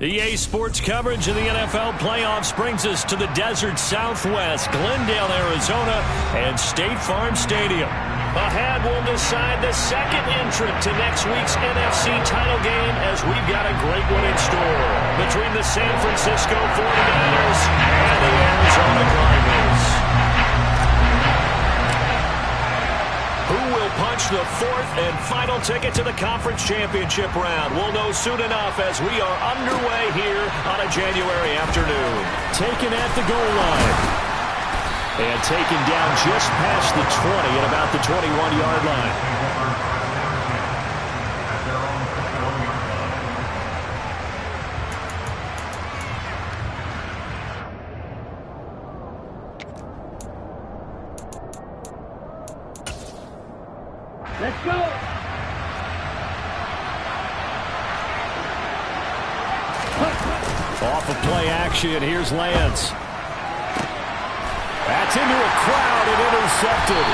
EA Sports coverage of the NFL playoffs brings us to the desert Southwest, Glendale, Arizona, and State Farm Stadium. Ahead, we'll decide the second entrant to next week's NFC title game as we've got a great one in store between the San Francisco 49ers and the Arizona Cardinals. Who will punch the fourth and final ticket to the conference championship round? We'll know soon enough as we are underway here on a January afternoon. Taken at the goal line. And taken down just past the 20 at about the 21-yard line. Let's go! Off of play action, here's Lance. That's into a crowd and intercepted.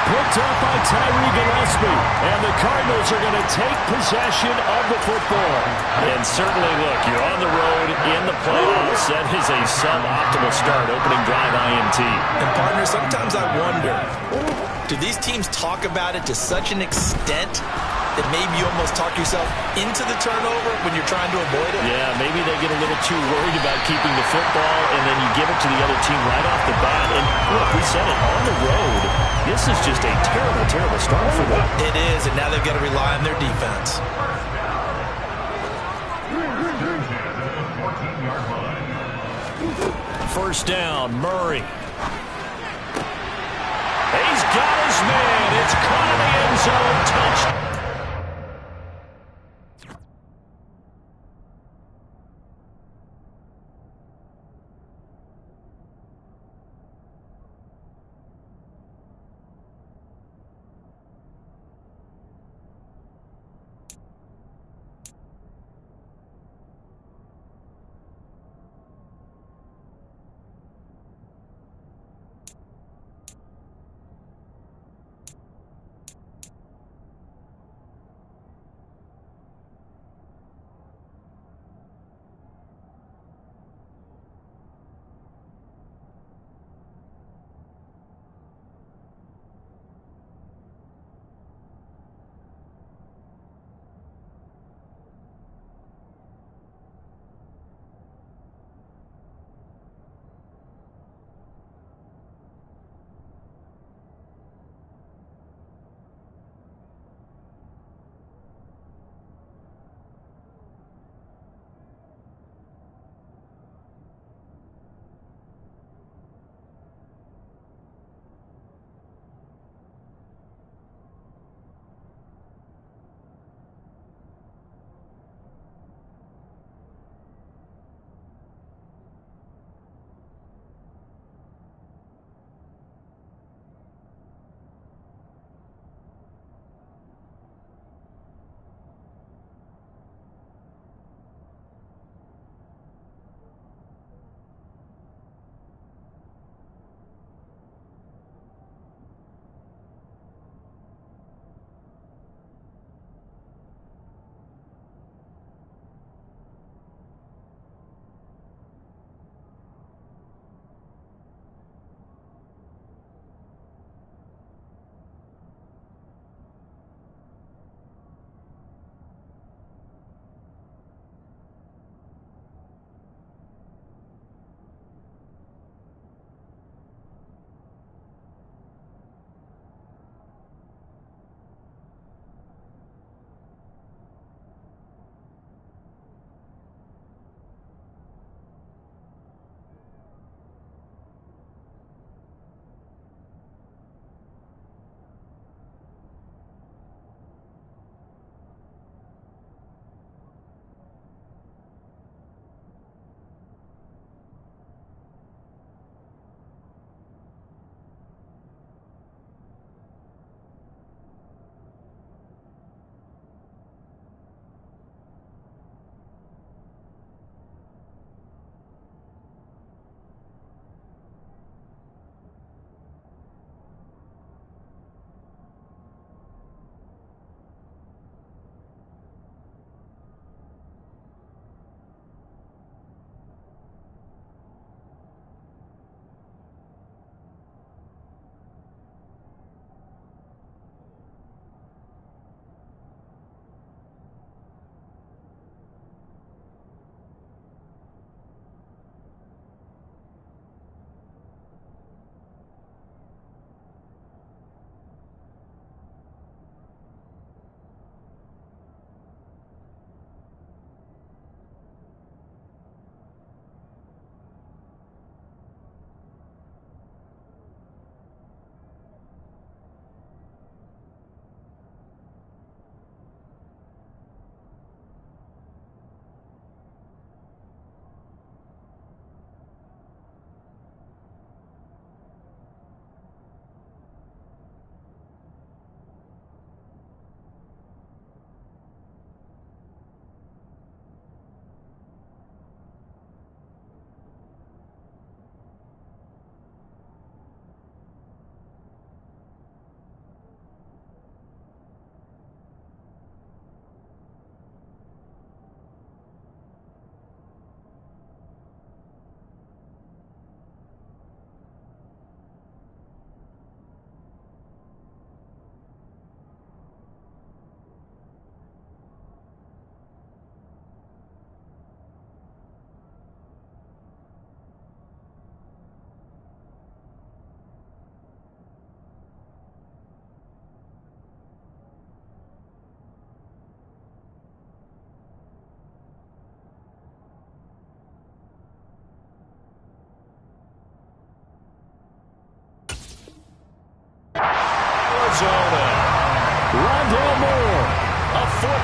Picked up by Tyree Gillespie. And the Cardinals are going to take possession of the football. And certainly, look, you're on the road in the playoffs. That is a suboptimal start, opening drive INT. And partner, sometimes I wonder, do these teams talk about it to such an extent that maybe you almost talk yourself into the turnover when you're trying to avoid it? Yeah, maybe they get a little too worried about keeping the football, and then you give it to the other team right off the bat. And look, we said it, on the road, this is just a terrible, terrible start for them. It is, and now they've got to rely on their defense. First down, Murray. He's got his man. It's caught in the end zone. Touchdown.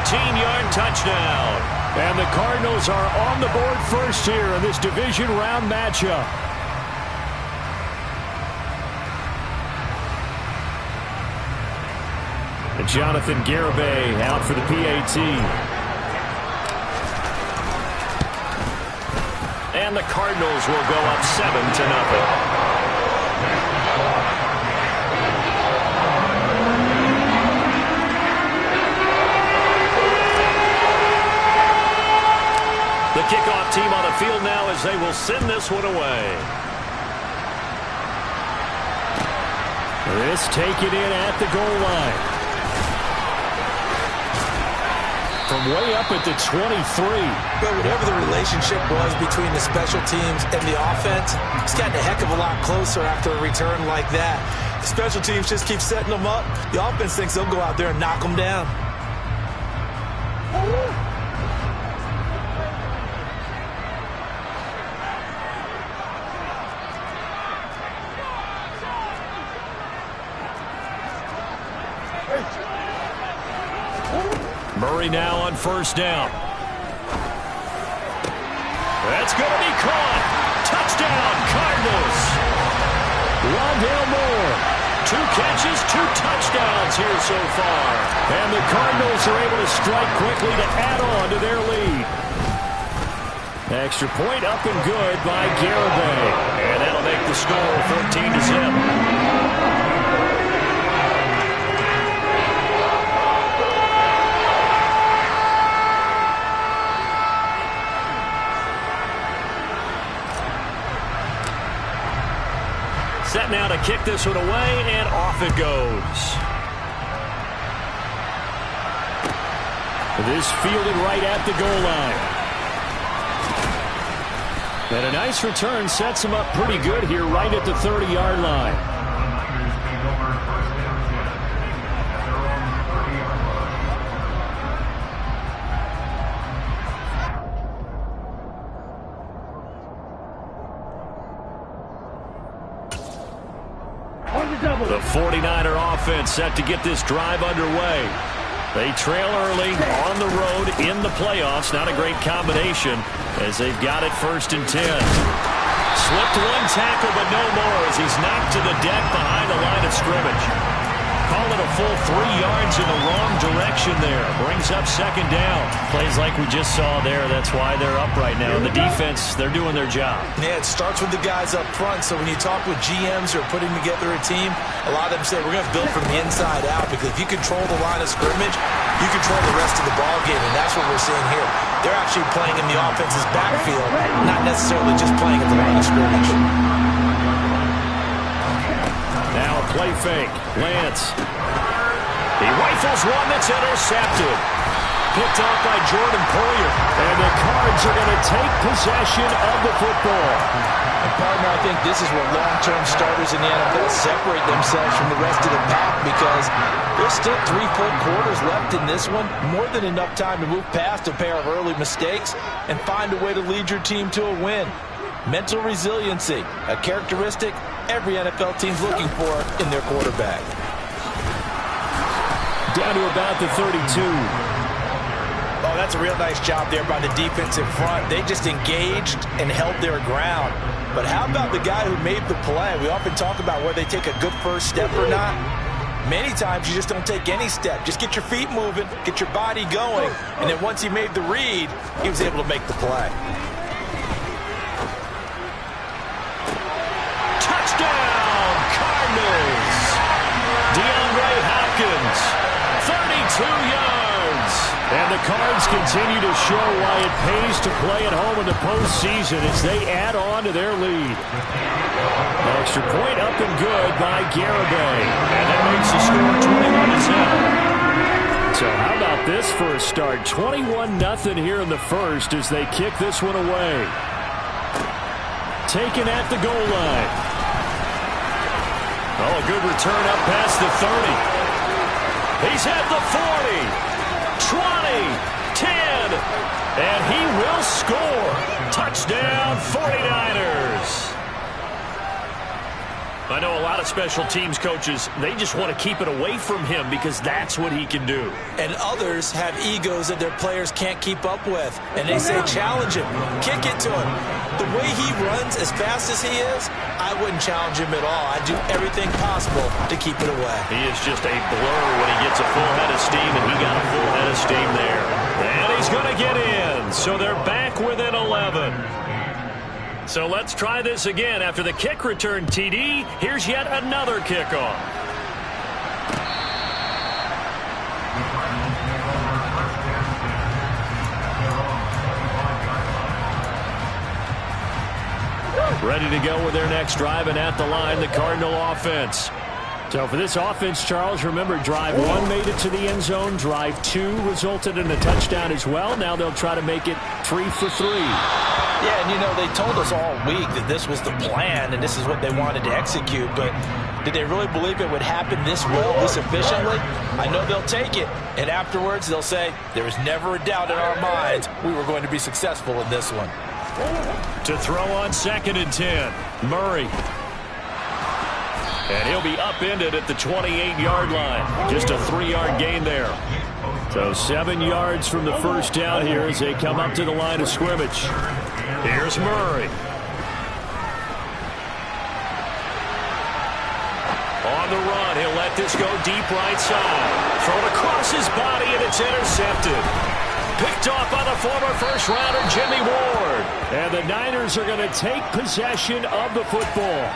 14-yard touchdown. And the Cardinals are on the board first here in this division round matchup. And Jonathan Garibay out for the PAT. And the Cardinals will go up 7-0. The kickoff team on the field now as they will send this one away. This taken in at the goal line. From way up at the 23. But whatever the relationship was between the special teams and the offense, it's gotten a heck of a lot closer after a return like that. The special teams just keep setting them up. The offense thinks they'll go out there and knock them down. Murray now on first down. That's going to be caught. Touchdown, Cardinals. Rondale Moore. 2 catches, 2 touchdowns here so far. And the Cardinals are able to strike quickly to add on to their lead. Extra point up and good by Garibay. And that'll make the score 14-0. Set now to kick this one away, and off it goes. This fielded right at the goal line. And a nice return sets him up pretty good here right at the 30-yard line. The 49er offense set to get this drive underway. They trail early on the road in the playoffs. Not a great combination as they've got it 1st and 10. Slipped one tackle, but no more as he's knocked to the deck behind the line of scrimmage. Call it a full 3 yards in the wrong direction there. Brings up 2nd down. Plays like we just saw there. That's why they're up right now. The defense, they're doing their job. Yeah, it starts with the guys up front. So when you talk with GMs who are putting together a team, a lot of them say we're going to build from the inside out, because if you control the line of scrimmage, you control the rest of the ball game, and that's what we're seeing here. They're actually playing in the offense's backfield, not necessarily just playing at the line of scrimmage. Now a play fake. Lance. He rifles one that's intercepted. Picked off by Jordan Poyer. And the Cards are going to take possession of the football. And partner, I think this is where long-term starters in the NFL separate themselves from the rest of the pack, because there's still 3 full quarters left in this one. More than enough time to move past a pair of early mistakes and find a way to lead your team to a win. Mental resiliency, a characteristic every NFL team's looking for in their quarterback. Down to about the 32. Oh, that's a real nice job there by the defensive front. They just engaged and held their ground. But how about the guy who made the play? We often talk about whether they take a good first step or not. Many times you just don't take any step. Just get your feet moving, get your body going, and then once he made the read, he was able to make the play. Touchdown, Cardinals! DeAndre Hopkins, 32 yards. And the Cards continue to show why it pays to play at home in the postseason as they add on to their lead. Extra point up and good by Garibay. And that makes the score 21-0. So how about this for a start? 21-0 here in the first as they kick this one away. Taken at the goal line. Oh, a good return up past the 30. He's at the 40. 20, 10, and he will score. Touchdown, 49ers. I know a lot of special teams coaches, they just want to keep it away from him because that's what he can do. And others have egos that their players can't keep up with. And they say, challenge him, kick it to him. The way he runs as fast as he is, I wouldn't challenge him at all. I'd do everything possible to keep it away. He is just a blur when he gets a full head of steam, and he got a full head of steam there. And he's going to get in. So they're back within 11. So let's try this again. After the kick return TD, here's yet another kickoff. Ready to go with their next drive, and at the line, the Cardinal offense. So for this offense, Charles, remember, drive 1 made it to the end zone. Drive 2 resulted in a touchdown as well. Now they'll try to make it 3 for 3. Yeah, and you know, they told us all week that this was the plan and this is what they wanted to execute, but did they really believe it would happen this well, this efficiently? I know they'll take it, and afterwards they'll say, there was never a doubt in our minds we were going to be successful in this one. To throw on 2nd and 10, Murray. And he'll be upended at the 28-yard line. Just a 3-yard gain there. So 7 yards from the first down here as they come up to the line of scrimmage. Here's Murray. On the run, he'll let this go deep right side. Thrown across his body, and it's intercepted. Picked off by the former first-rounder Jimmy Ward. And the Niners are going to take possession of the football.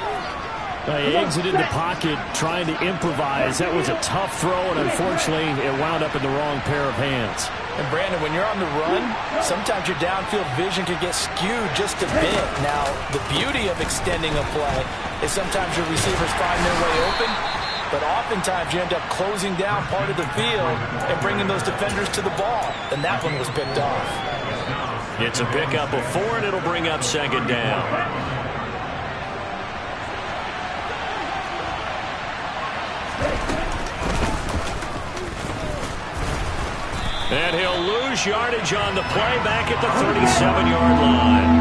They exited the pocket trying to improvise. That was a tough throw, and unfortunately, it wound up in the wrong pair of hands. And Brandon, when you're on the run, sometimes your downfield vision can get skewed just a bit. Now, the beauty of extending a play is sometimes your receivers find their way open, but oftentimes you end up closing down part of the field and bringing those defenders to the ball, and that one was picked off. It's a pickup of 4, and it'll bring up 2nd down. And he'll lose yardage on the play back at the 37-yard line.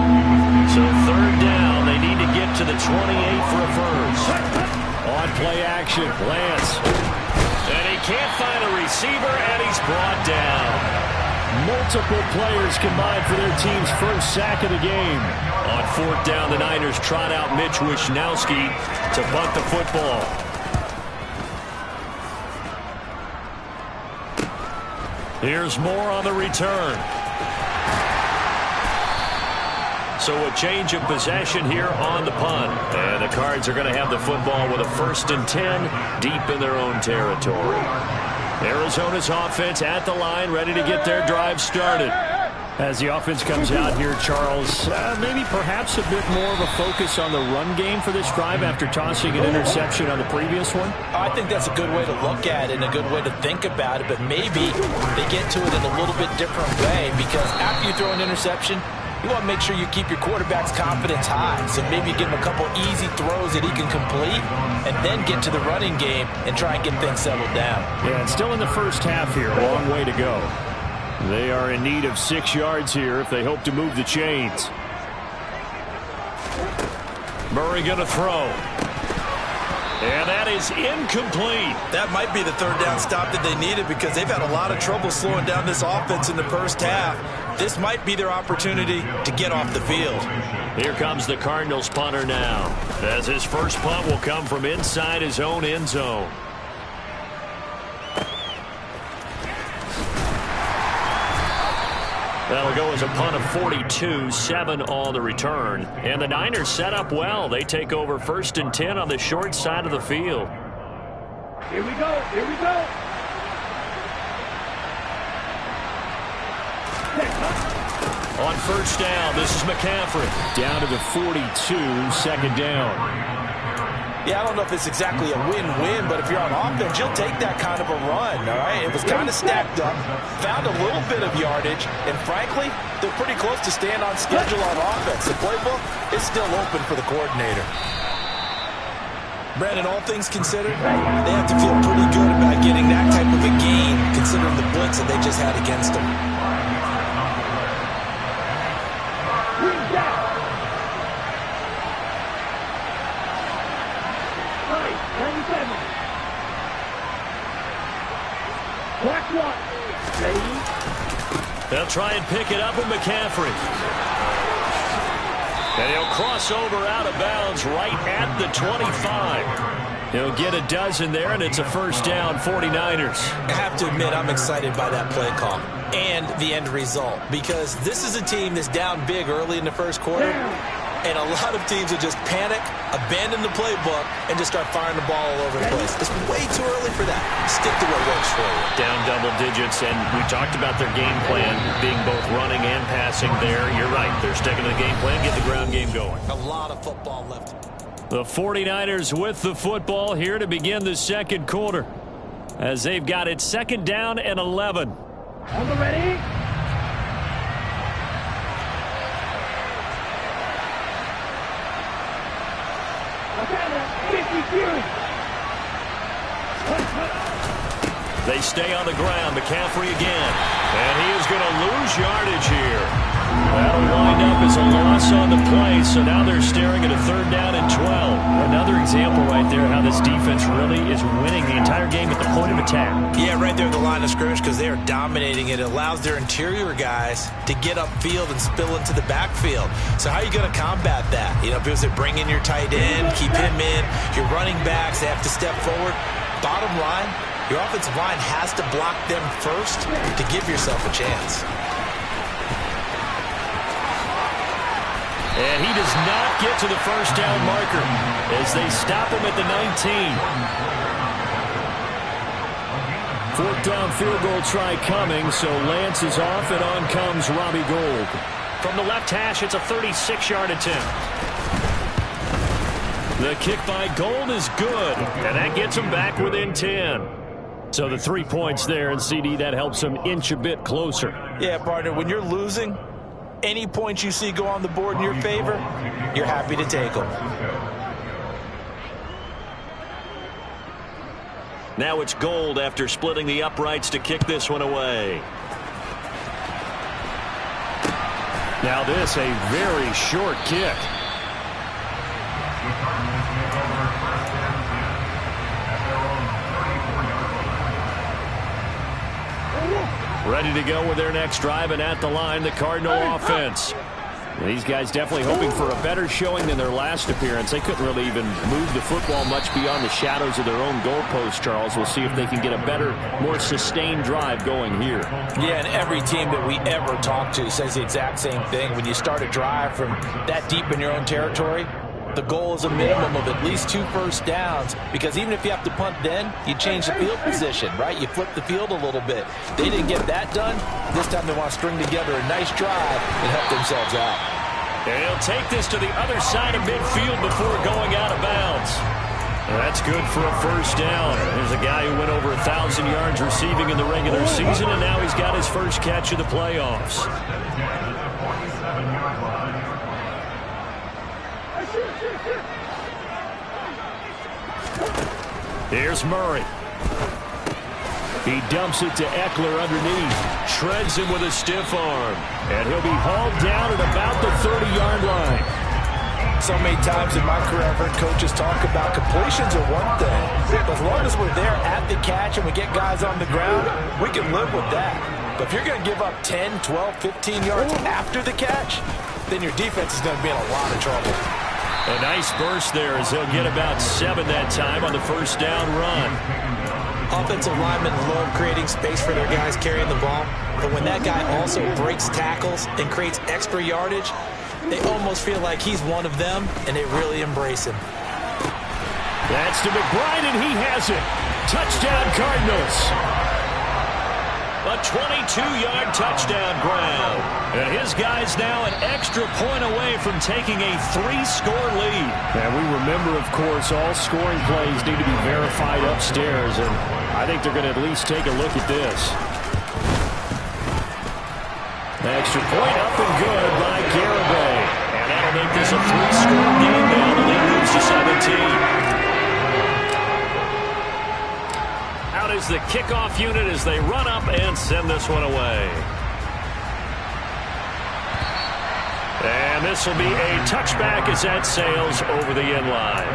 So 3rd down, they need to get to the 28 for a first. On play action, Lance. And he can't find a receiver, and he's brought down. Multiple players combined for their team's first sack of the game. On 4th down, the Niners trot out Mitch Wishnowski to punt the football. Here's Moore on the return. So a change of possession here on the punt. And the Cards are going to have the football with a 1st and 10 deep in their own territory. Arizona's offense at the line, ready to get their drive started. As the offense comes out here, Charles, maybe perhaps a bit more of a focus on the run game for this drive after tossing an interception on the previous one? I think that's a good way to look at it and a good way to think about it, but maybe they get to it in a little bit different way, because after you throw an interception, you want to make sure you keep your quarterback's confidence high. So maybe give him a couple easy throws that he can complete and then get to the running game and try and get things settled down. Yeah, and still in the first half here, a long way to go. They are in need of 6 yards here if they hope to move the chains. Murray going to throw. And that is incomplete. That might be the 3rd down stop that they needed, because they've had a lot of trouble slowing down this offense in the first half. This might be their opportunity to get off the field. Here comes the Cardinals punter now, as his first punt will come from inside his own end zone. That'll go as a punt of 42, 7 on the return. And the Niners set up well. They take over 1st and 10 on the short side of the field. Here we go, here we go. On 1st down, this is McCaffrey. Down to the 42, 2nd down. Yeah, I don't know if it's exactly a win-win, but if you're on offense, you'll take that kind of a run, all right? It was kind of stacked up, found a little bit of yardage, and frankly, they're pretty close to staying on schedule on offense. The playbook is still open for the coordinator. Brandon, all things considered, they have to feel pretty good about getting that type of a gain, considering the blitz that they just had against them. They'll try and pick it up with McCaffrey. And he'll cross over out of bounds right at the 25. He'll get a dozen there, and it's a first down, 49ers. I have to admit, I'm excited by that play call and the end result, because this is a team that's down big early in the first quarter, and a lot of teams will just panic, abandon the playbook, and just start firing the ball all over the place. It's way too early for that. Stick to what works for you. Down double digits, and we talked about their game plan being both running and passing there. You're right. They're sticking to the game plan, get the ground game going. A lot of football left. The 49ers with the football here to begin the second quarter, as they've got it second down and 11. On the ready. They stay on the ground. McCaffrey again. And he is going to lose yardage here. That'll wind up as a loss on the play. So now they're staring at a third down and 12. Another example right there how this defense really is winning the entire game at the point of attack. Yeah, right there at the line of scrimmage, because they are dominating it. It allows their interior guys to get upfield and spill into the backfield. So how are you going to combat that? You know, people say bring in your tight end, keep him in. Your running backs, they have to step forward. Bottom line, your offensive line has to block them first to give yourself a chance. And he does not get to the first down marker as they stop him at the 19. Fourth down field goal try coming, so Lance is off, and on comes Robbie Gould. From the left hash, it's a 36-yard attempt. The kick by Gould is good, and that gets him back within 10. So the 3 points there, and CD, that helps him inch a bit closer. Yeah, partner, when you're losing, any points you see go on the board in your favor, you're happy to take them. Now it's Gould after splitting the uprights to kick this one away. Now this, a very short kick. Ready to go with their next drive, and at the line, the Cardinal offense. These guys definitely hoping for a better showing than their last appearance. They couldn't really even move the football much beyond the shadows of their own goalpost, Charles. We'll see if they can get a better, more sustained drive going here. Yeah, and every team that we ever talk to says the exact same thing. When you start a drive from that deep in your own territory, the goal is a minimum of at least 2 first downs, because even if you have to punt then, you change the field position, right? You flip the field a little bit. They didn't get that done. This time they want to string together a nice drive and help themselves out. And he'll take this to the other side of midfield before going out of bounds. That's good for a first down. There's a guy who went over 1,000 yards receiving in the regular season, and now he's got his first catch of the playoffs. Here's Murray. He dumps it to Eckler underneath. Shreds him with a stiff arm. And he'll be hauled down at about the 30-yard line. So many times in my career, I've heard coaches talk about completions are one thing. But as long as we're there at the catch and we get guys on the ground, we can live with that. But if you're going to give up 10, 12, 15 yards after the catch, then your defense is going to be in a lot of trouble. A nice burst there as he'll get about 7 that time on the first down run. Offensive linemen love creating space for their guys carrying the ball. But when that guy also breaks tackles and creates extra yardage, they almost feel like he's one of them, and they really embrace him. That's to McBride, and he has it. Touchdown, Cardinals. A 22-yard touchdown ground. And his guy's now an extra point away from taking a 3-score lead. And we remember, of course, all scoring plays need to be verified upstairs. And I think they're going to at least take a look at this. Extra point up and good by Garibay. And that'll make this a 3-score game now. The lead moves to 17. Out is the kickoff unit as they run up and send this one away. And this will be a touchback as that sails over the end line.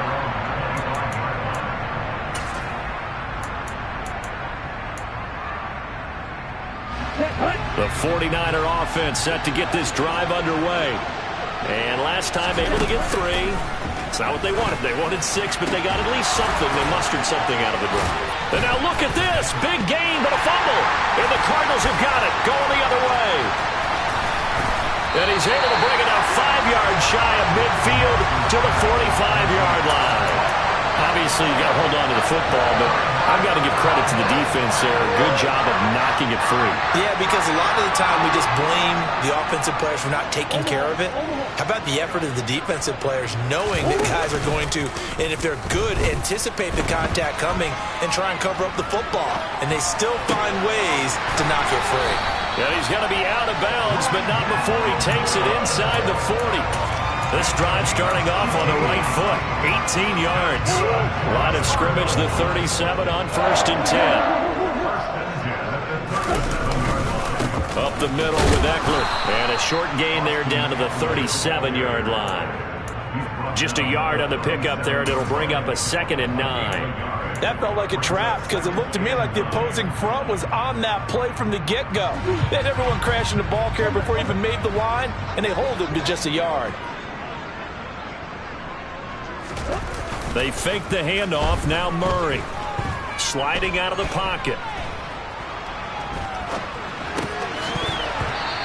The 49er offense set to get this drive underway. And last time able to get 3. It's not what they wanted. They wanted 6, but they got at least something. They mustered something out of the drive. And now look at this. Big gain, but a fumble. And the Cardinals have got it. Going the other way. And he's able to bring it out 5 yards shy of midfield to the 45-yard line. Obviously, you got to hold on to the football, but I've got to give credit to the defense there. Good job of knocking it free. Yeah, because a lot of the time we just blame the offensive players for not taking care of it. How about the effort of the defensive players knowing that guys are going to, and if they're good, anticipate the contact coming and try and cover up the football. And they still find ways to knock it free. Yeah, he's going to be out of bounds, but not before he takes it inside the 40. This drive starting off on the right foot. 18 yards. Line of scrimmage, the 37 on 1st and 10. Up the middle with Eckler. And a short gain there down to the 37-yard line. Just a yard on the pickup there, and it'll bring up a 2nd and 9. That felt like a trap because it looked to me like the opposing front was on that play from the get-go. They had everyone crashing the ball carrier before he even made the line, and they hold him to just a yard. They fake the handoff. Now Murray sliding out of the pocket.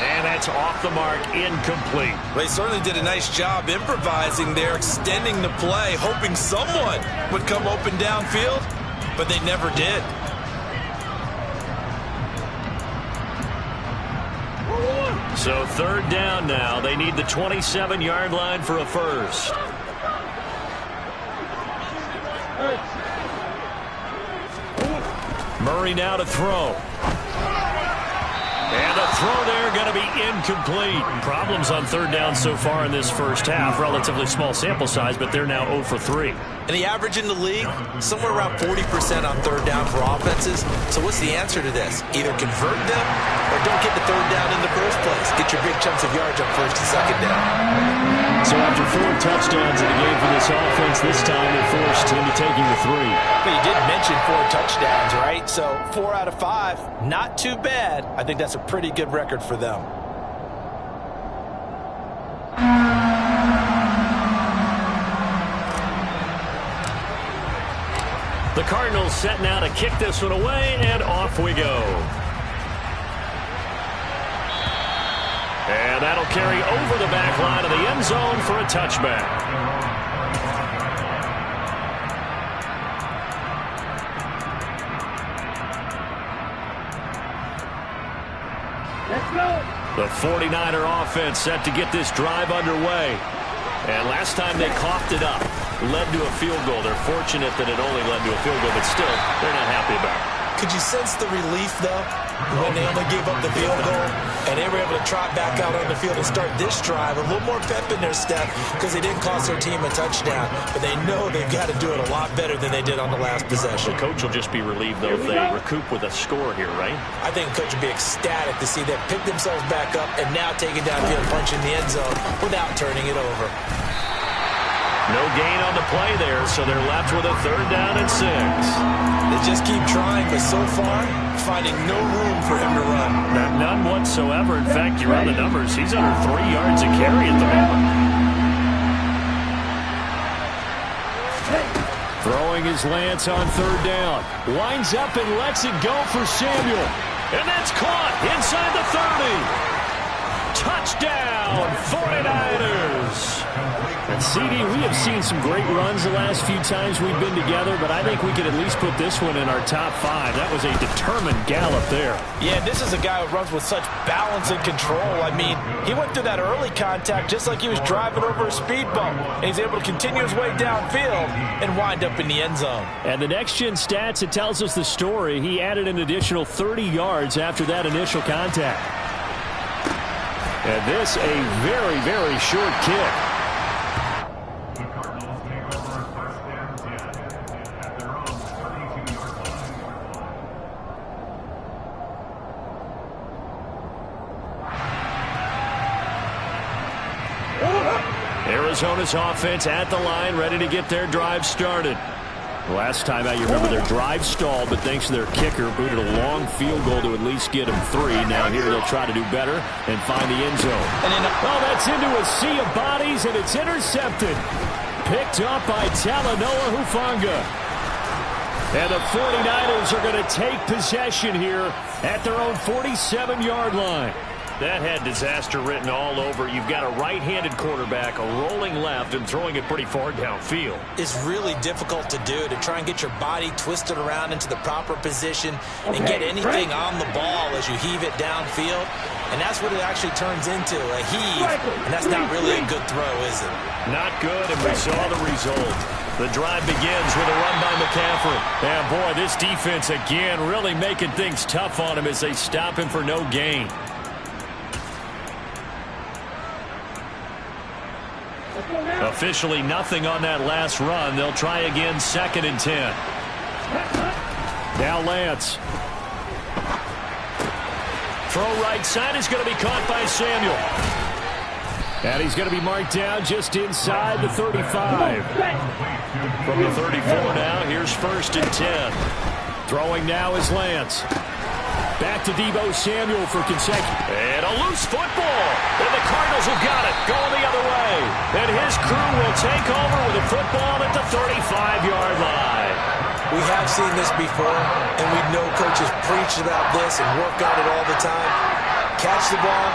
And that's off the mark, incomplete. They certainly did a nice job improvising there, extending the play, hoping someone would come open downfield, but they never did. So 3rd down now. They need the 27-yard line for a first. Murray now to throw. And the throw there going to be incomplete. Problems on 3rd down so far in this first half. Relatively small sample size, but they're now 0 for 3. And the average in the league, somewhere around 40% on 3rd down for offenses. So what's the answer to this? Either convert them or don't get the 3rd down in the first place. Get your big chunks of yards on 1st and 2nd down. So after 4 touchdowns in the game for this offense, this time they're forced into taking the 3. But you did mention 4 touchdowns, right? So 4 out of 5, not too bad. I think that's a pretty good record for them. The Cardinals set now to kick this one away, and off we go. And that'll carry over the back line of the end zone for a touchback. Let's go. The 49er offense set to get this drive underway. And last time they coughed it up, led to a field goal. They're fortunate that it only led to a field goal, but still, they're not happy about it. Could you sense the relief, though, when they only gave up the field goal and they were able to trot back out on the field and start this drive? A little more pep in their step because they didn't cost their team a touchdown, but they know they've got to do it a lot better than they did on the last possession. The coach will just be relieved, though, if they recoup with a score here, right? I think the coach will be ecstatic to see them pick themselves back up and now take it downfield, punch in the end zone without turning it over. No gain on the play there, so they're left with a 3rd down and 6. They just keep trying, but so far, finding no room for him to run. None whatsoever. In fact, you run the numbers. He's under 3 yards a carry at the moment. Throwing his Lance on 3rd down. Winds up and lets it go for Samuel. And that's caught inside the 30. Touchdown, 49ers. And CD, we have seen some great runs the last few times we've been together, but I think we could at least put this one in our top 5. That was a determined gallop there. Yeah, this is a guy who runs with such balance and control. I mean, he went through that early contact just like he was driving over a speed bump. And he's able to continue his way downfield and wind up in the end zone. And the next-gen stats, it tells us the story. He added an additional 30 yards after that initial contact. And this a very, very short kick. Arizona's offense at the line, ready to get their drive started. Last time out, you remember their drive stalled, but thanks to their kicker, booted a long field goal to at least get them 3. Now here they'll try to do better and find the end zone. Oh, that's into a sea of bodies, and it's intercepted. Picked up by Talanoa Hufanga. And the 49ers are going to take possession here at their own 47-yard line. That had disaster written all over. You've got a right-handed quarterback, a rolling left, and throwing it pretty far downfield. It's really difficult to do, to try and get your body twisted around into the proper position and get anything on the ball as you heave it downfield. And that's what it actually turns into, a heave. And that's not really a good throw, is it? Not good, and we saw the result. The drive begins with a run by McCaffrey. And, boy, this defense, again, really making things tough on him as they stop him for no gain. Officially nothing on that last run. They'll try again, 2nd and 10. Now Lance. Throw right side is going to be caught by Samuel. And he's going to be marked down just inside the 35. From the 34 now, here's 1st and 10. Throwing now is Lance. Back to Deebo Samuel for consecutive. And a loose football. And the Cardinals have got it. Going the other way. And his crew will take over with a football at the 35-yard line. We have seen this before, and we know coaches preach about this and work on it all the time. Catch the ball.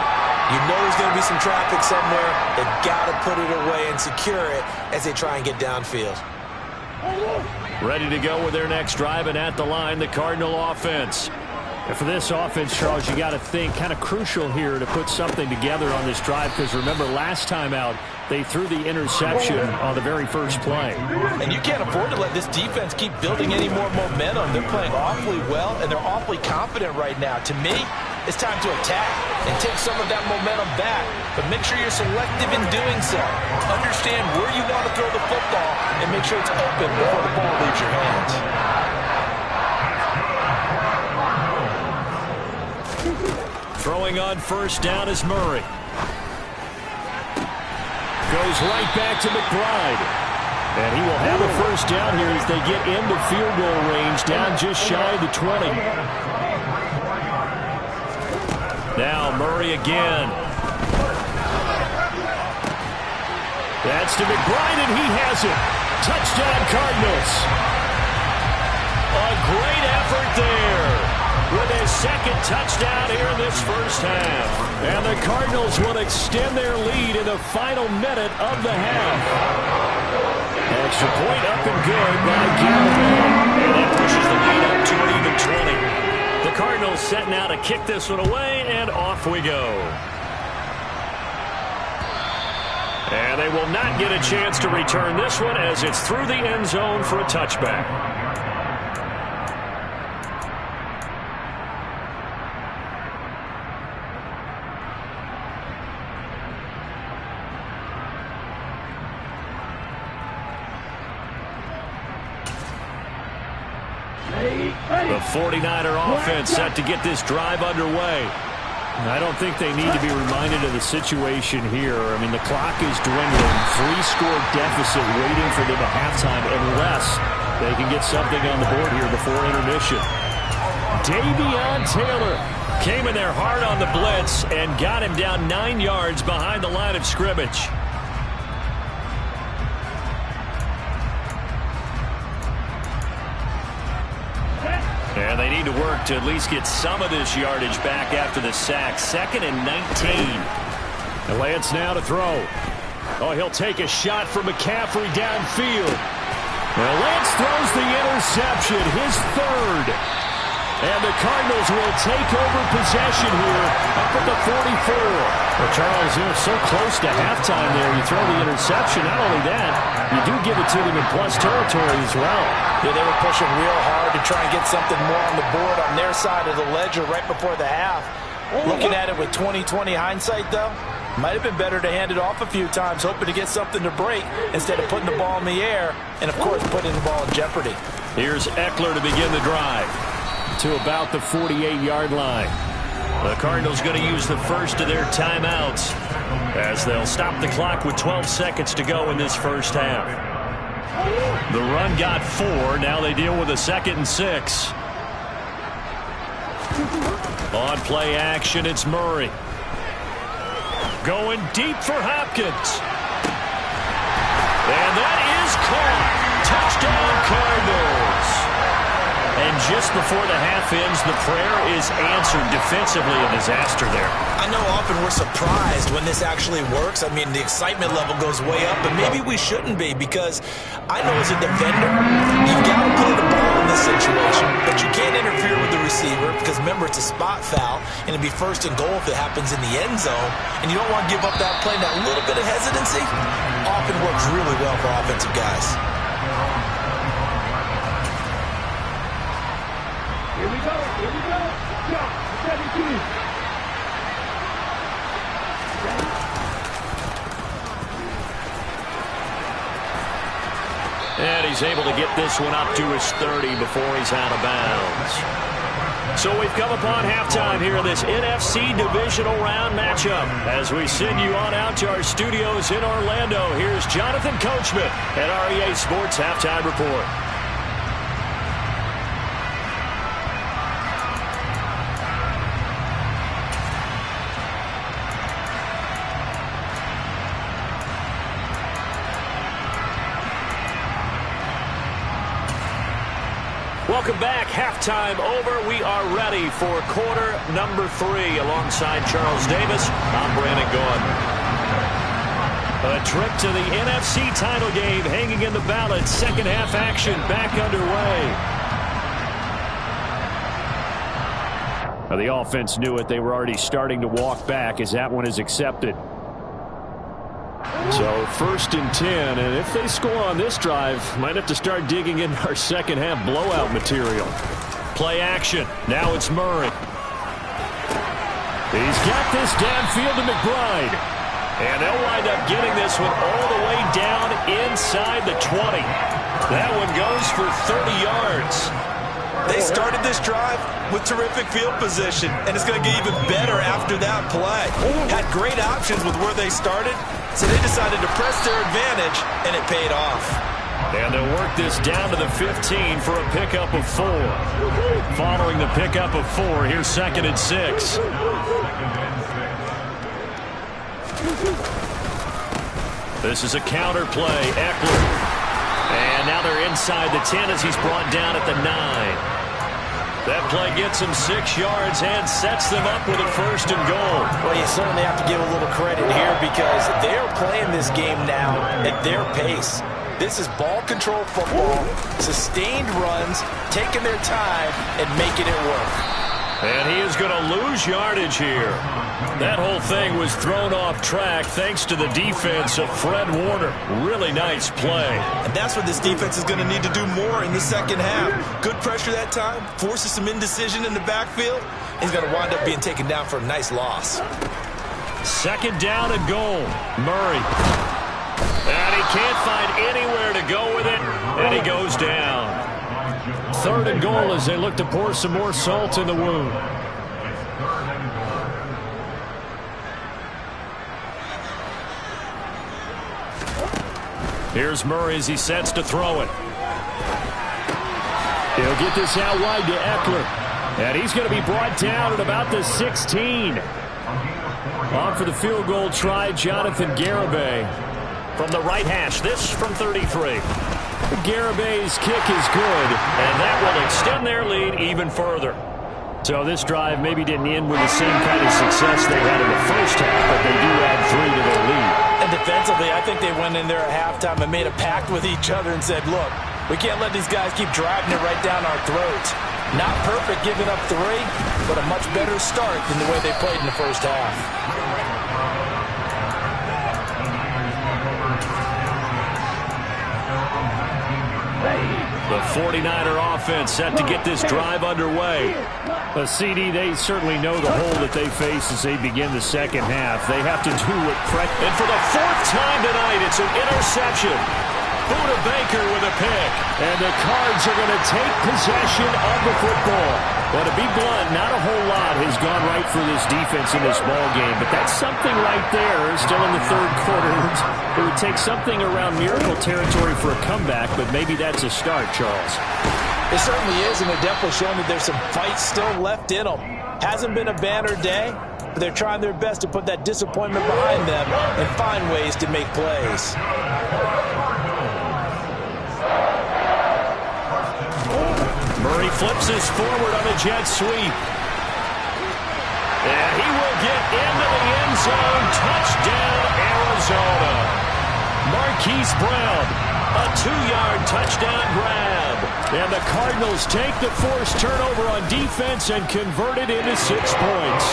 You know there's going to be some traffic somewhere. They've got to put it away and secure it as they try and get downfield. Ready to go with their next drive, and at the line, the Cardinal offense. And for this offense, Charles, you got to think kind of crucial here to put something together on this drive, because remember last time out they threw the interception on the very first play. And you can't afford to let this defense keep building any more momentum. They're playing awfully well, and they're awfully confident right now. To me, it's time to attack and take some of that momentum back, but make sure you're selective in doing so. Understand where you want to throw the football and make sure it's open before the ball leaves your hands. Throwing on 1st down is Murray. Goes right back to McBride. And he will have a 1st down here as they get into field goal range, down just shy of the 20. Now Murray again. That's to McBride, and he has it. Touchdown Cardinals. A great effort there, with his 2nd touchdown here in this first half. And the Cardinals will extend their lead in the final minute of the half. Extra point up and good by Galloway. And that pushes the lead up to an even 20. The Cardinals set now to kick this one away, and off we go. And they will not get a chance to return this one as it's through the end zone for a touchback. The 49er offense set to get this drive underway. I don't think they need to be reminded of the situation here. I mean, the clock is dwindling. 3-score deficit waiting for them at halftime unless they can get something on the board here before intermission. Davion Taylor came in there hard on the blitz and got him down 9 yards behind the line of scrimmage. And they need to work to at least get some of this yardage back after the sack. 2nd and 19. And Lance now to throw. Oh, he'll take a shot from McCaffrey downfield. Well, Lance throws the interception, his 3rd. And the Cardinals will take over possession here up at the 44. Well, Charles, you're so close to halftime there. You throw the interception. Not only that, you do give it to them in plus territory as well. Yeah, they were pushing real hard to try and get something more on the board on their side of the ledger right before the half. Looking at it with 20/20 hindsight, though, might have been better to hand it off a few times, hoping to get something to break instead of putting the ball in the air and, of course, putting the ball in jeopardy. Here's Eckler to begin the drive to about the 48-yard line. The Cardinals going to use the first of their timeouts as they'll stop the clock with 12 seconds to go in this first half. The run got 4. Now they deal with a 2nd and 6. On play action, it's Murray. Going deep for Hopkins. And that is caught. Touchdown, Cardinals. And just before the half ends, the prayer is answered defensively. A disaster there. I know often we're surprised when this actually works. I mean, the excitement level goes way up, but maybe we shouldn't be, because I know as a defender, you've got to play the ball in this situation, but you can't interfere with the receiver because, remember, it's a spot foul, and it'd be 1st and goal if it happens in the end zone, and you don't want to give up that play. That little bit of hesitancy often works really well for offensive guys. Here we go. Shot, 17. And he's able to get this one up to his 30 before he's out of bounds. So we've come upon halftime here in this NFC divisional round matchup. As we send you on out to our studios in Orlando, here's Jonathan Coachman at REA Sports Halftime Report. Welcome back. Halftime over. We are ready for quarter number 3 alongside Charles Davis. I'm Brandon Gaudin. A trip to the NFC title game hanging in the balance. Second half action back underway. Now, the offense knew it. They were already starting to walk back as that one is accepted. So 1st and 10, and if they score on this drive, might have to start digging in our second half blowout material. Play action. Now it's Murray. He's got this downfield to McBride. And they'll wind up getting this one all the way down inside the 20. That one goes for 30 yards. They started this drive with terrific field position, and it's going to get even better after that play. Had great options with where they started, so they decided to press their advantage, and it paid off. And they'll work this down to the 15 for a pickup of 4. Following the pickup of 4, here's 2nd and 6. This is a counter play. Eckler. And now they're inside the 10 as he's brought down at the 9. That play gets him 6 yards and sets them up with a 1st and goal. Well, you certainly have to give a little credit here because they're playing this game now at their pace. This is ball control football, sustained runs, taking their time and making it work. And he is going to lose yardage here. That whole thing was thrown off track thanks to the defense of Fred Warner. Really nice play. And that's what this defense is going to need to do more in the second half. Good pressure that time, forces some indecision in the backfield. He's going to wind up being taken down for a nice loss. 2nd down and goal. Murray. And he can't find anywhere to go with it, and he goes down. 3rd and goal as they look to pour some more salt in the wound. Here's Murray as he sets to throw it. He'll get this out wide to Eckler. And he's going to be brought down at about the 16. On for the field goal try, Jonathan Garibay from the right hash. This from 33. Garibay's kick is good, and that will extend their lead even further. So this drive maybe didn't end with the same kind of success they had in the first half, but they do add 3 to their lead. And defensively, I think they went in there at halftime and made a pact with each other and said, look, we can't let these guys keep driving it right down our throats. Not perfect giving up 3, but a much better start than the way they played in the first half. The 49er offense set to get this drive underway. A CD, they certainly know the hole that they face as they begin the second half. They have to do what and for the 4th time tonight, it's an interception. Buda Baker with a pick. And the Cards are going to take possession of the football. Well, to be blunt, not a whole lot has gone right for this defense in this ball game, but that's something right there. Still in the third quarter. It would take something around miracle territory for a comeback, but maybe that's a start, Charles. It certainly is, and they're definitely showing that there's some fight still left in them. Hasn't been a banner day, but they're trying their best to put that disappointment behind them and find ways to make plays. Murray flips this forward on a jet sweep. And he will get into the end zone. Touchdown, Arizona. Marquise Brown, a 2-yard touchdown grab. And the Cardinals take the forced turnover on defense and convert it into 6 points.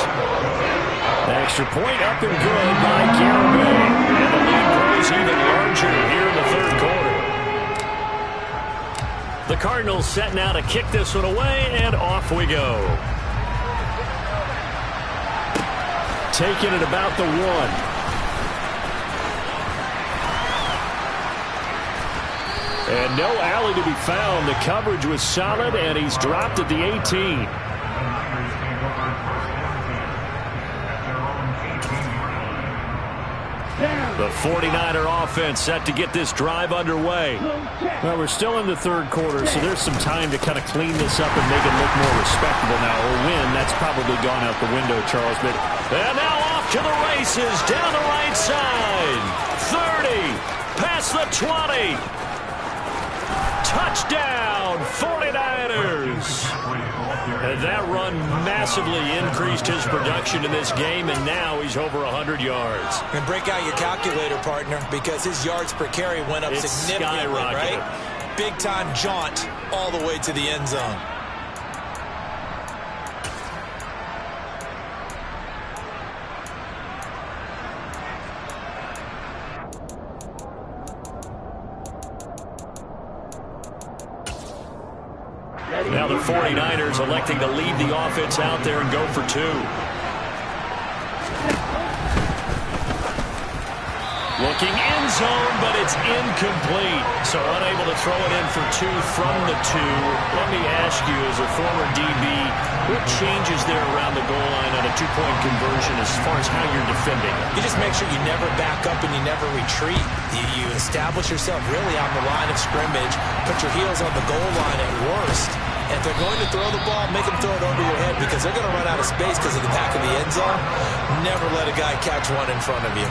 The extra point up and good by Garibay. And the lead grows even larger here in the third quarter. The Cardinals set now to kick this one away, and off we go. Taking it about the 1. And no alley to be found. The coverage was solid, and he's dropped at the 18. The 49er offense set to get this drive underway. Well, we're still in the third quarter, so there's some time to kind of clean this up and make it look more respectable now. Or win, that's probably gone out the window, Charles. But and now off to the races, down the right side. 30, past the 20. Touchdown, 49ers. And that run massively increased his production in this game, and now he's over 100 yards. And break out your calculator, partner, because his yards per carry went up significantly, right? Big-time jaunt all the way to the end zone. Now the 49ers electing to leave the offense out there and go for 2. Looking end zone, but it's incomplete. So unable to throw it in for 2 from the 2. Let me ask you, as a former DB, what changes there around the goal line on a 2-point conversion as far as how you're defending? You just make sure you never back up and you never retreat. You establish yourself really on the line of scrimmage, put your heels on the goal line at worst. And if they're going to throw the ball, make them throw it over your head because they're going to run out of space because of the back of the end zone. Never let a guy catch one in front of you.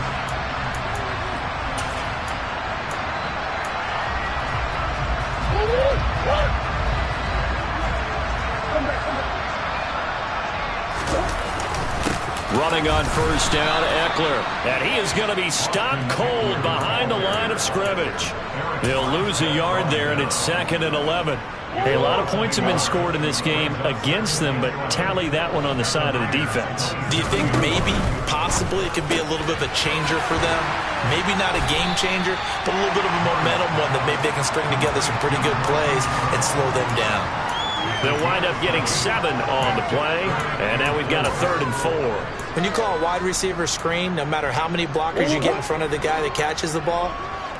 Running on first down, Eckler. And he is going to be stopped cold behind the line of scrimmage. They'll lose a yard there, and it's 2nd and 11. Hey, a lot of points have been scored in this game against them, but tally that one on the side of the defense. Do you think maybe, possibly, it could be a little bit of a changer for them? Maybe not a game changer, but a little bit of a momentum one that maybe they can string together some pretty good plays and slow them down. They'll wind up getting 7 on the play, and now we've got a 3rd and 4. When you call a wide receiver screen, no matter how many blockers you get in front of the guy that catches the ball,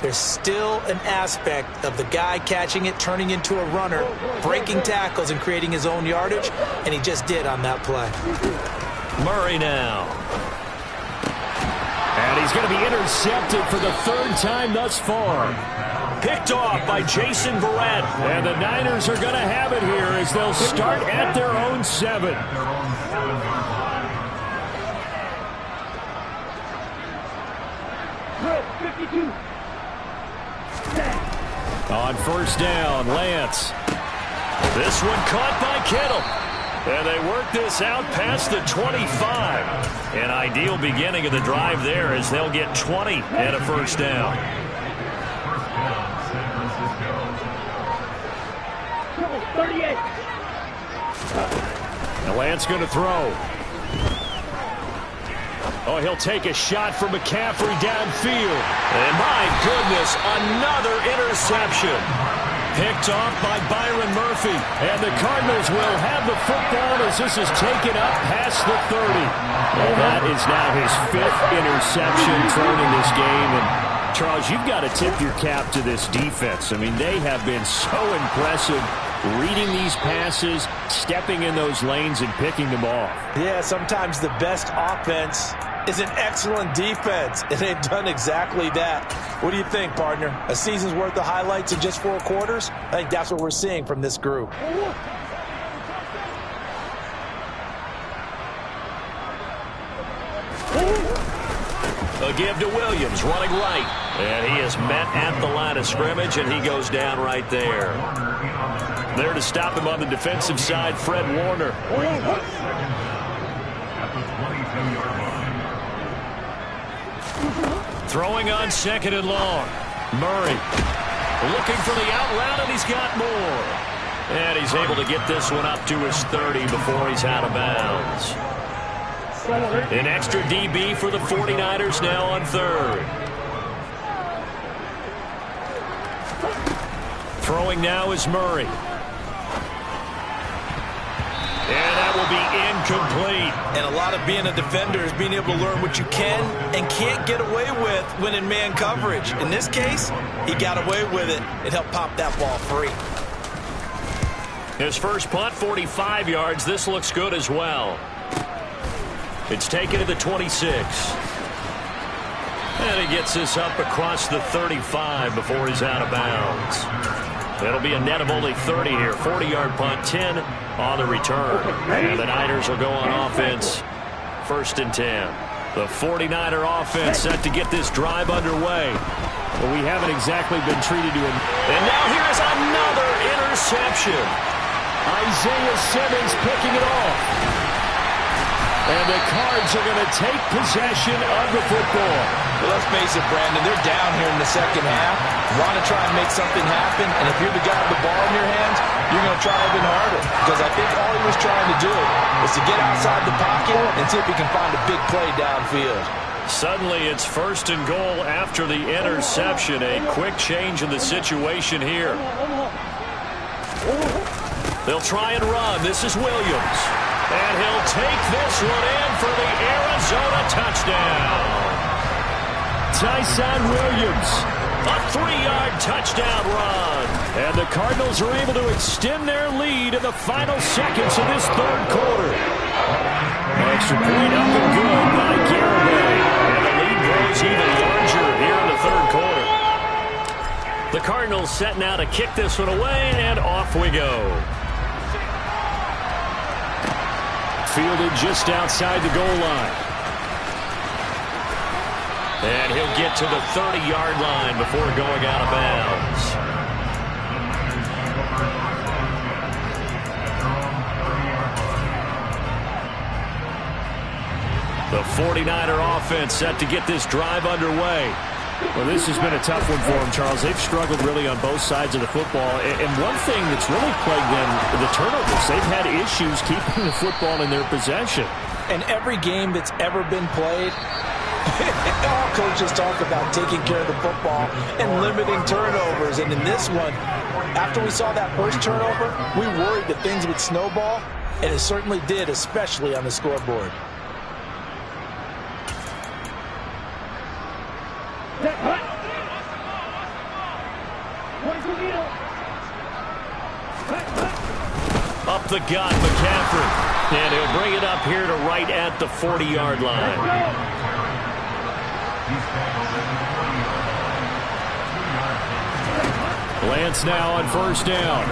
there's still an aspect of the guy catching it, turning into a runner, breaking tackles and creating his own yardage, and he just did on that play. Murray now. And he's going to be intercepted for the 3rd time thus far. Picked off by Jason Verrett. And the Niners are going to have it here as they'll start at their own 7. On first down, Lance. This one caught by Kittle. And they work this out past the 25. An ideal beginning of the drive there as they'll get 20 and a first down. Now Lance going to throw. Oh, he'll take a shot from McCaffrey downfield. And my goodness, another interception. Picked off by Byron Murphy. And the Cardinals will have the football as this is taken up past the 30. And that is now his 5th interception thrown in this game. And Charles, you've got to tip your cap to this defense. I mean, they have been so impressive reading these passes, stepping in those lanes, and picking them off. Yeah, sometimes the best offense is an excellent defense, and they've done exactly that. What do you think, partner? A season's worth of highlights in just 4 quarters? I think that's what we're seeing from this group. A give to Williams, running right. And he is met at the line of scrimmage, and he goes down right there. There to stop him on the defensive side, Fred Warner. Throwing on 2nd and long. Murray looking for the out route, and he's got more. And he's able to get this one up to his 30 before he's out of bounds. An extra DB for the 49ers now on 3rd. Throwing now is Murray. And that will be incomplete. And a lot of being a defender is being able to learn what you can and can't get away with when in man coverage. In this case, he got away with it and helped pop that ball free. His first punt, 45 yards. This looks good as well. It's taken to the 26. And he gets this up across the 35 before he's out of bounds. It'll be a net of only 30 here. 40-yard punt, 10 on the return. And the Niners will go on offense. 1st and 10. The 49er offense set to get this drive underway. But we haven't exactly been treated to him. And now here is another interception. Isaiah Simmons picking it off. And the Cards are going to take possession of the football. Well, let's face it, Brandon, they're down here in the second half. Want to try and make something happen, and if you're the guy with the ball in your hands, you're going to try even harder. Because I think all he was trying to do was to get outside the pocket and see if he can find a big play downfield. Suddenly it's 1st and goal after the interception. A quick change in the situation here. They'll try and run. This is Williams. And he'll take this one in for the Arizona touchdown. Tyson Williams, a 3-yard touchdown run. And the Cardinals are able to extend their lead in the final seconds of this 3rd quarter. Extra point up and good by Garibay. And the lead grows even larger here in the 3rd quarter. The Cardinals setting out to kick this one away, and off we go. Fielded just outside the goal line. And he'll get to the 30-yard line before going out of bounds. The 49er offense set to get this drive underway. Well, this has been a tough one for them, Charles. They've struggled really on both sides of the football. And one thing that's really plagued them, the turnovers. They've had issues keeping the football in their possession. And every game that's ever been played, all coaches talk about taking care of the football and limiting turnovers. And in this one, after we saw that first turnover, we worried that things would snowball, and it certainly did, especially on the scoreboard. Up the gut, McCaffrey. And he'll bring it up here to right at the 40-yard line. Lance now on 1st down.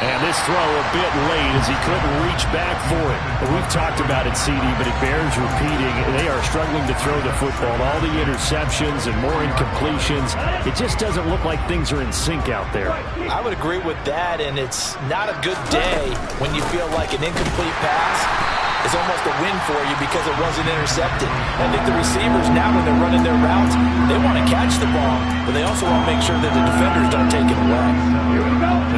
And this throw a bit late as he couldn't reach back for it. We've talked about it, CD, but it bears repeating. They are struggling to throw the football. All the interceptions and more incompletions. It just doesn't look like things are in sync out there. I would agree with that, and it's not a good day when you feel like an incomplete pass is almost a win for you because it wasn't intercepted. I think the receivers, now when they're running their routes, they want to catch the ball, but they also want to make sure that the defenders don't take it away.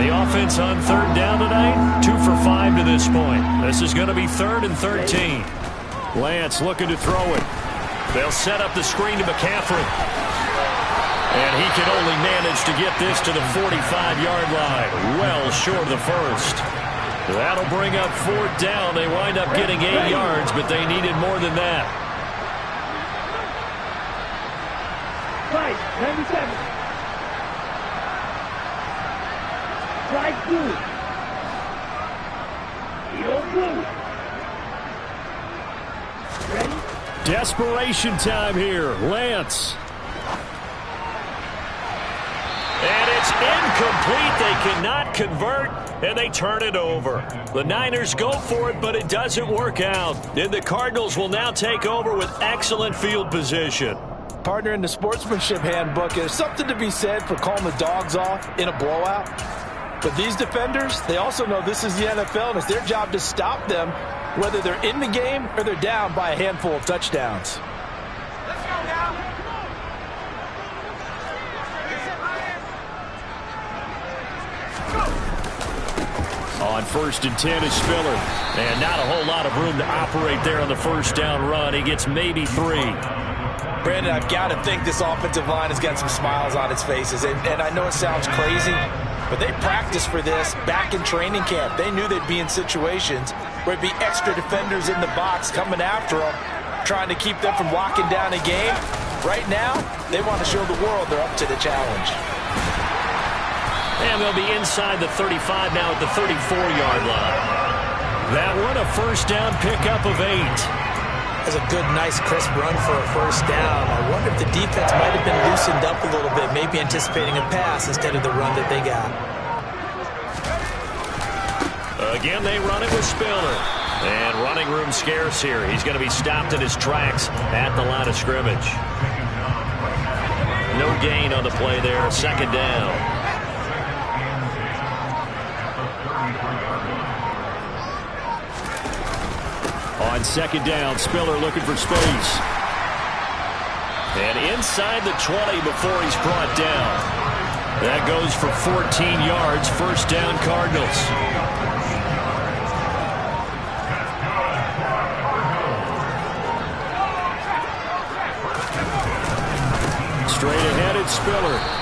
The offense on 3rd down tonight, 2 for 5 to this point. This is going to be 3rd and 13. Lance looking to throw it. They'll set up the screen to McCaffrey. And he can only manage to get this to the 45-yard line, well short of the first. That'll bring up 4th down. They wind up getting 8 yards, but they needed more than that. Fight, 97. Strike 2. Heel blue. Ready? Desperation time here. Lance. And it's incomplete. They cannot convert, and they turn it over. The Niners go for it, but it doesn't work out. And the Cardinals will now take over with excellent field position. Partner, in the sportsmanship handbook, there's something to be said for calling the dogs off in a blowout. But these defenders, they also know this is the NFL, and it's their job to stop them, whether they're in the game or they're down by a handful of touchdowns. Let's go now. On 1st and 10 is Spiller. And not a whole lot of room to operate there on the first down run. He gets maybe 3. Brandon, I've got to think this offensive line has got some smiles on its faces. And I know it sounds crazy, but they practiced for this back in training camp. They knew they'd be in situations where it'd be extra defenders in the box coming after them, trying to keep them from locking down a game. Right now, they want to show the world they're up to the challenge. And they'll be inside the 35 now at the 34-yard line. That one, a first down pickup of 8. That's a good, nice, crisp run for a first down. I wonder if the defense might have been loosened up a little bit, maybe anticipating a pass instead of the run that they got. Again, they run it with Spiller. And running room scarce here. He's going to be stopped in his tracks at the line of scrimmage. No gain on the play there. Second down. On second down, Spiller looking for space. And inside the 20 before he's brought down. That goes for 14 yards. First down, Cardinals. Straight ahead, it's Spiller.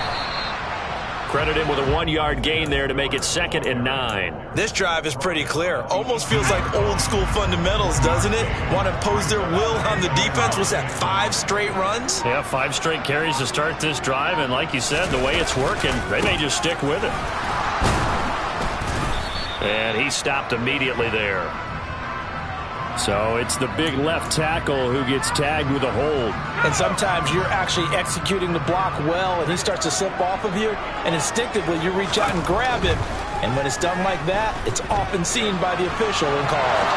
Credit him with a 1-yard gain there to make it 2nd and 9. This drive is pretty clear. Almost feels like old school fundamentals, doesn't it? Want to impose their will on the defense. Was that 5 straight runs? Yeah, 5 straight carries to start this drive. And like you said, the way it's working, they may just stick with it. And he stopped immediately there. So it's the big left tackle who gets tagged with a hold. And sometimes you're actually executing the block well, and he starts to slip off of you, and instinctively you reach out and grab him. And when it's done like that, it's often seen by the official and called.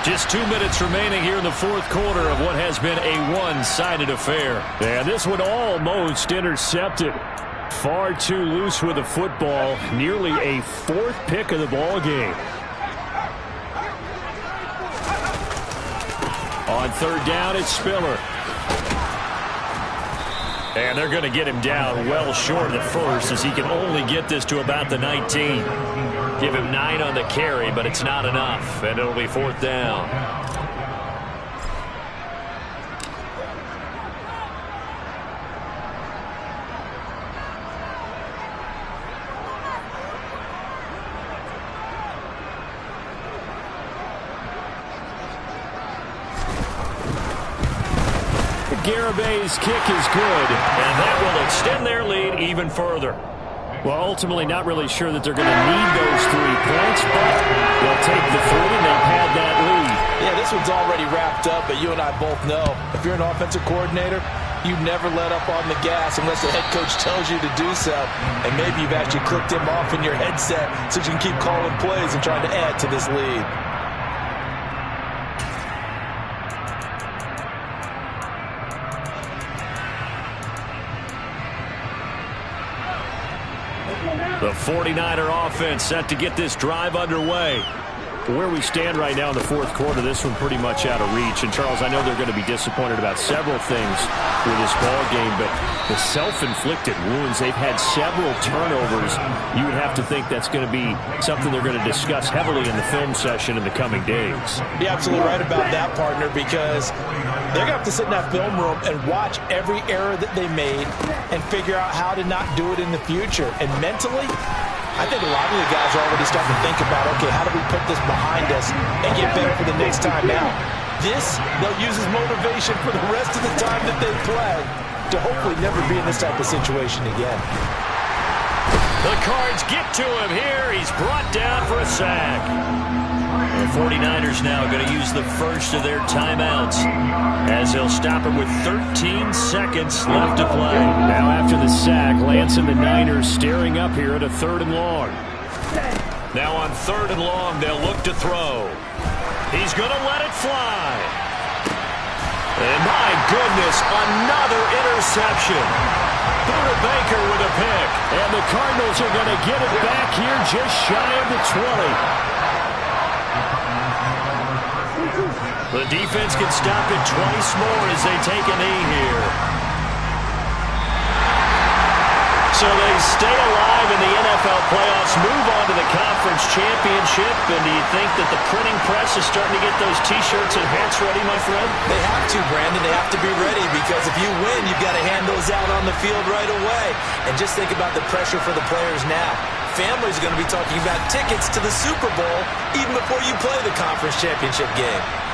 Just 2 minutes remaining here in the fourth quarter of what has been a one-sided affair. And this one almost intercepted. Far too loose with the football. Nearly a 4th pick of the ball game. On third down, it's Spiller. And they're going to get him down well short of the first, as he can only get this to about the 19. Give him 9 on the carry, but it's not enough, and it'll be 4th down. Garabay's kick is good, and that will extend their lead even further. Well, ultimately not really sure that they're going to need those 3 points, but they'll take the 3 and they'll pad that lead. Yeah, this one's already wrapped up, but you and I both know if you're an offensive coordinator, you never let up on the gas unless the head coach tells you to do so. And maybe you've actually clicked him off in your headset so you can keep calling plays and trying to add to this lead. The 49er offense set to get this drive underway. Where we stand right now in the fourth quarter, this one pretty much out of reach. And, Charles, I know they're going to be disappointed about several things with this ball game, but the self-inflicted wounds, they've had several turnovers. You would have to think that's going to be something they're going to discuss heavily in the film session in the coming days. You're absolutely right about that, partner, because they're going to have to sit in that film room and watch every error that they made and figure out how to not do it in the future. And mentally, I think a lot of the guys are already starting to think about, okay, how do we put this behind us and get better for the next time out? This, they'll use as motivation for the rest of the time that they play to hopefully never be in this type of situation again. The Cards get to him here. He's brought down for a sack. The 49ers now going to use the first of their timeouts as they'll stop him with 13 seconds left to play. Now after the sack, Lance and the Niners staring up here at a 3rd and long. Now on 3rd and long, they'll look to throw. He's going to let it fly. And my goodness, another interception. Buda Baker with a pick. And the Cardinals are going to get it back here just shy of the 20. The defense can stop it twice more as they take a knee here. So they stay alive in the NFL playoffs, move on to the conference championship. And do you think that the printing press is starting to get those T-shirts and hats ready, my friend? They have to, Brandon. They have to be ready because if you win, you've got to hand those out on the field right away. And just think about the pressure for the players now. Families are going to be talking about tickets to the Super Bowl even before you play the conference championship game.